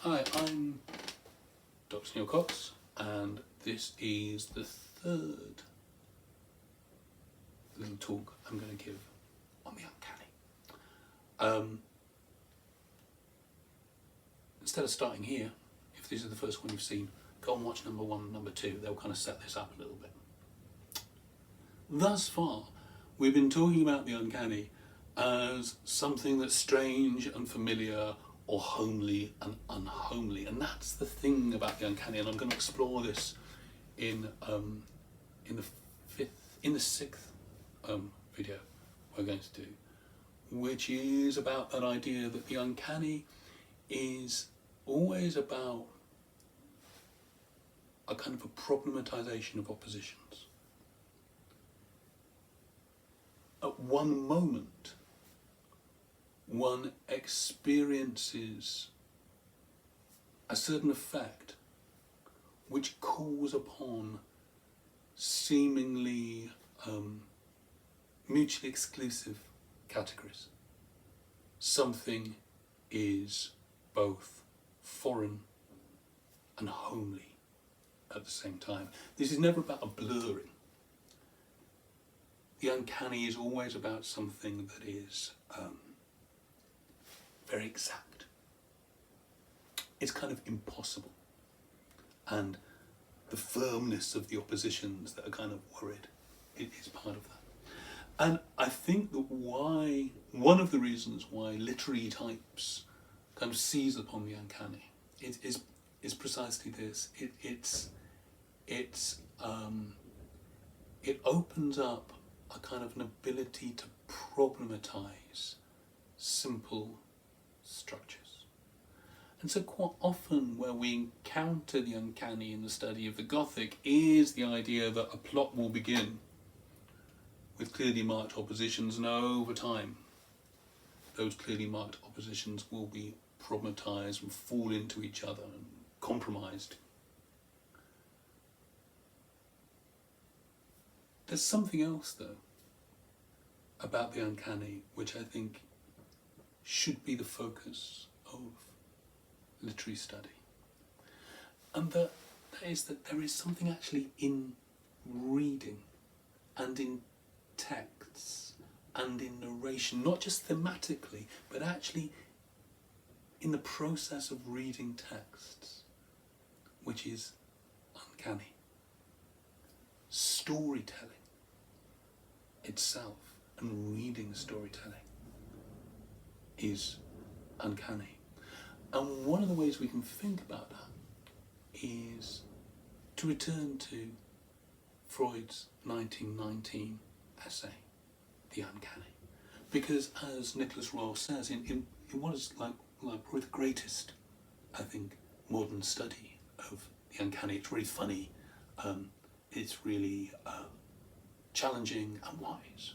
Hi, I'm Dr. Neil Cox, and this is the third little talk I'm going to give on the Uncanny. Instead of starting here, if this is the first one you've seen, go and watch number 1 and number 2. They'll kind of set this up a little bit. Thus far, we've been talking about the Uncanny as something that's strange and familiar, or homely and unhomely, and that's the thing about the Uncanny. And I'm going to explore this in the sixth video we're going to do, which is about that idea that the Uncanny is always about a kind of a problematization of oppositions. At one moment, one experiences a certain effect which calls upon seemingly mutually exclusive categories. Something is both foreign and homely at the same time. This is never about a blurring. The Uncanny is always about something that is very exact. It's kind of impossible. And the firmness of the oppositions that are kind of worried, it is part of that. And I think that one of the reasons why literary types kind of seize upon the Uncanny is precisely this. It opens up a kind of an ability to problematize simple structures. And so quite often where we encounter the Uncanny in the study of the Gothic is the idea that a plot will begin with clearly marked oppositions, and over time those clearly marked oppositions will be problematized and fall into each other and compromised. There's something else though about the Uncanny which I think should be the focus of literary study, and that is that there is something actually in reading and in texts and in narration, not just thematically but actually in the process of reading texts, which is uncanny. Storytelling itself and reading storytelling is uncanny. And one of the ways we can think about that is to return to Freud's 1919 essay, The Uncanny. Because as Nicholas Royal says, in what is like probably the greatest, I think, modern study of the Uncanny, it's really funny, it's really challenging and wise.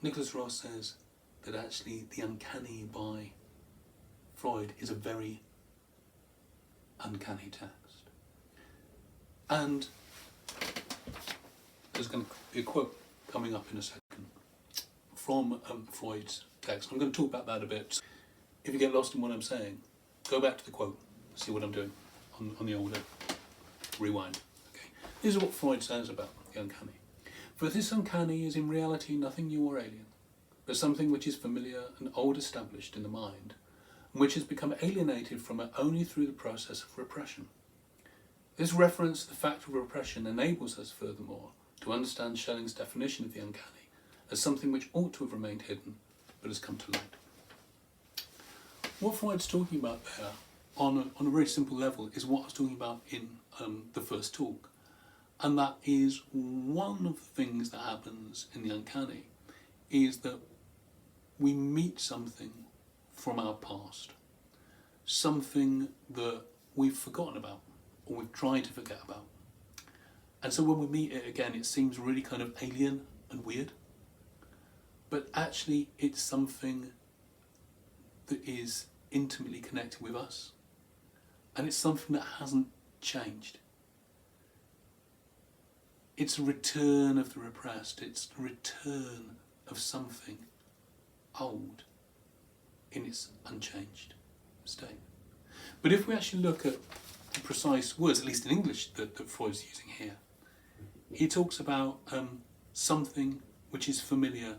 Nicholas Royal says that actually the Uncanny by Freud is a very uncanny text. And there's going to be a quote coming up in a second from Freud's text. I'm going to talk about that a bit. If you get lost in what I'm saying, go back to the quote, see what I'm doing on the older rewind. Okay. This is what Freud says about the Uncanny. For this Uncanny is in reality nothing new or alien, but something which is familiar and old established in the mind, and which has become alienated from it only through the process of repression. This reference to the fact of repression enables us, furthermore, to understand Schelling's definition of the Uncanny as something which ought to have remained hidden, but has come to light. What Freud's talking about there, on a very simple level, is what I was talking about in the first talk. And that is one of the things that happens in the Uncanny, is that we meet something from our past, something that we've forgotten about, or we've tried to forget about. And so when we meet it again, it seems really kind of alien and weird, but actually it's something that is intimately connected with us, and it's something that hasn't changed. It's a return of the repressed, it's a return of something old in its unchanged state. But if we actually look at the precise words, at least in English, that Freud's using here, he talks about something which is familiar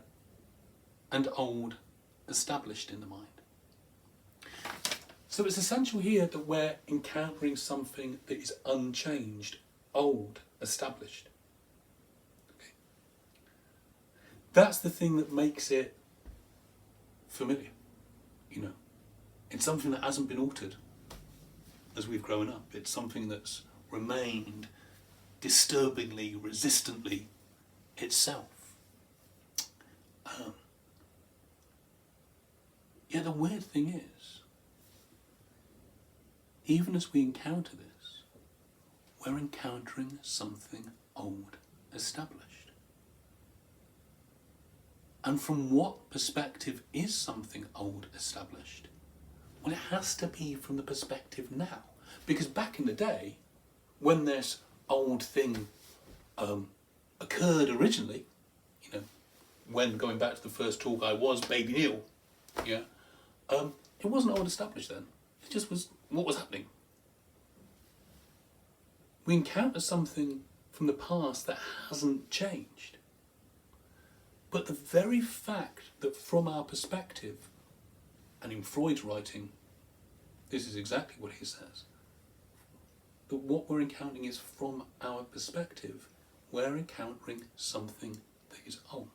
and old, established in the mind. So it's essential here that we're encountering something that is unchanged, old, established. Okay. That's the thing that makes it familiar, you know. It's something that hasn't been altered as we've grown up. It's something that's remained disturbingly, resistantly itself. Yeah, the weird thing is, even as we encounter this, we're encountering something old, established. And from what perspective is something old, established? Well, it has to be from the perspective now. Because back in the day, when this old thing occurred originally, you know, when, going back to the first talk, I was baby Neil, yeah, it wasn't old established then. It just was what was happening. We encounter something from the past that hasn't changed. But the very fact that from our perspective, and in Freud's writing, this is exactly what he says, that what we're encountering is from our perspective, we're encountering something that is old.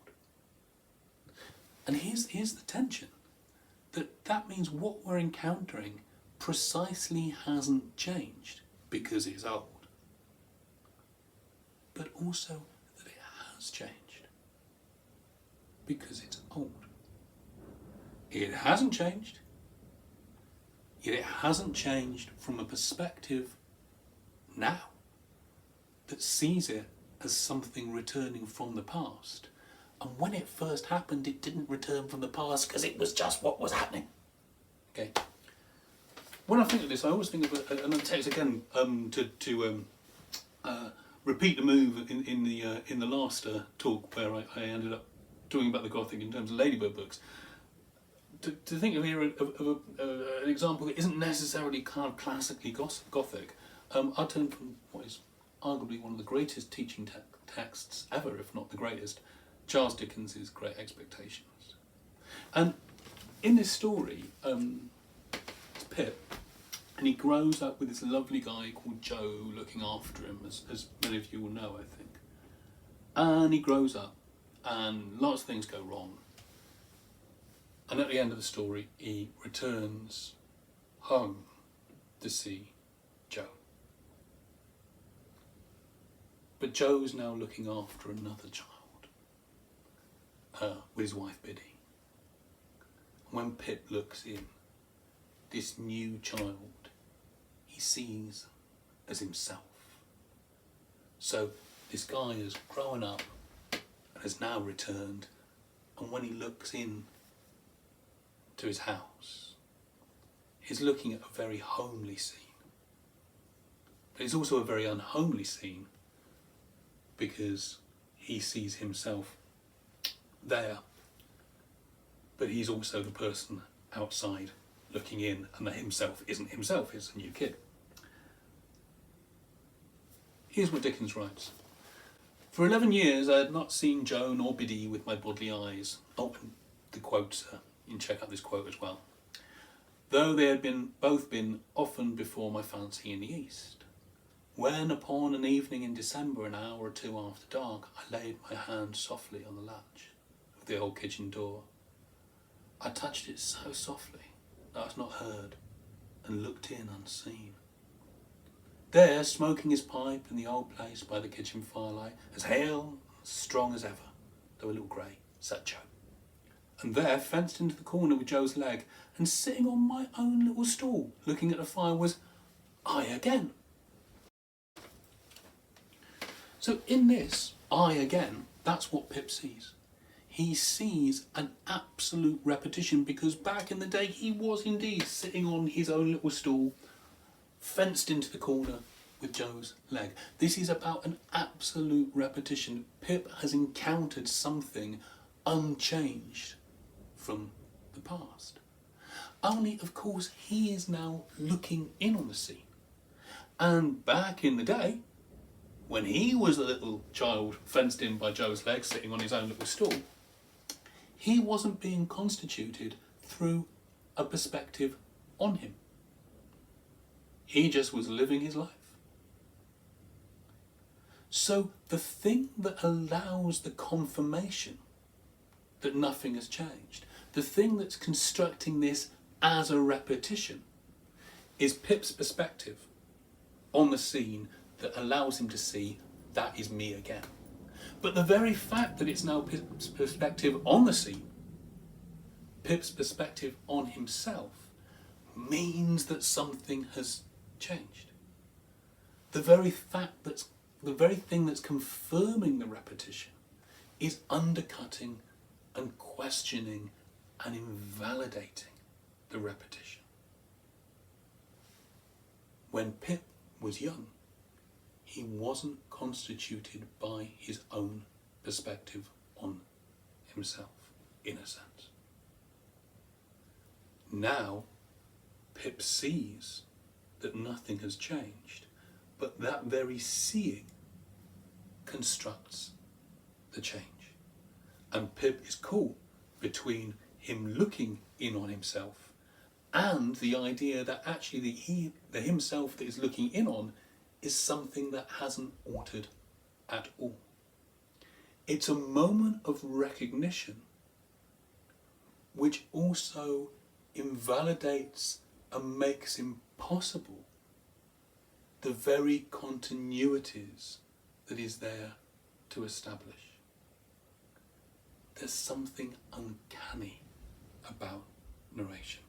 And here's the tension, that means what we're encountering precisely hasn't changed because it's old, but also that it has changed because it's old. It hasn't changed, yet it hasn't changed from a perspective now that sees it as something returning from the past. And when it first happened, it didn't return from the past because it was just what was happening. Okay. When I think of this, I always think of another text again to repeat the move in the last talk where I ended up talking about the Gothic in terms of Ladybird books. To think of here of an example that isn't necessarily kind of classically Gothic, I turn from what is arguably one of the greatest teaching texts ever, if not the greatest, Charles Dickens' Great Expectations. And in this story, it's Pip, and he grows up with this lovely guy called Joe looking after him, as many of you will know, I think. And he grows up, and lots of things go wrong. And at the end of the story, he returns home to see Joe. But Joe's now looking after another child, with his wife Biddy. When Pip looks in, this new child he sees as himself. So this guy has grown up and has now returned, and when he looks in to his house, he's looking at a very homely scene. But it's also a very unhomely scene because he sees himself there, but he's also the person outside looking in, and that himself isn't himself, it's a new kid. Here's what Dickens writes. For 11 years I had not seen Joe nor Biddy with my bodily eyes. Oh, and the quotes, you can check out this quote as well. Though they had both been often before my fancy in the East. When upon an evening in December, an hour or two after dark, I laid my hand softly on the latch of the old kitchen door. I touched it so softly that I was not heard, and looked in unseen. There, smoking his pipe in the old place by the kitchen firelight, as hale, as strong as ever, though a little grey, sat Joe. And there, fenced into the corner with Joe's leg, and sitting on my own little stool, looking at the fire, was I again. So in this, I again, that's what Pip sees. He sees an absolute repetition, because back in the day he was indeed sitting on his own little stool, fenced into the corner with Joe's leg. This is about an absolute repetition. Pip has encountered something unchanged from the past. Only, of course, he is now looking in on the scene. And back in the day, when he was a little child fenced in by Joe's legs, sitting on his own little stool, he wasn't being constituted through a perspective on him. He just was living his life. So the thing that allows the confirmation that nothing has changed, the thing that's constructing this as a repetition, is Pip's perspective on the scene that allows him to see that is me again. But the very fact that it's now Pip's perspective on the scene, Pip's perspective on himself, means that something has changed. The very thing that's confirming the repetition is undercutting and questioning and invalidating the repetition. When Pip was young, he wasn't constituted by his own perspective on himself, in a sense. Now, Pip sees that nothing has changed, but that very seeing constructs the change. And Pip is caught between him looking in on himself and the idea that actually the himself that is looking in on is something that hasn't altered at all. It's a moment of recognition which also invalidates and makes impossible the very continuities that is there to establish. There's something uncanny about narration,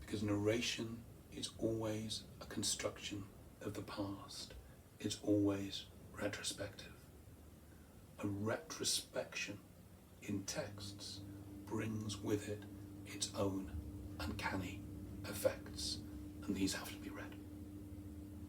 because narration is always a construction of the past. It's always retrospective. A retrospection in texts brings with it its own uncanny effects, and these have to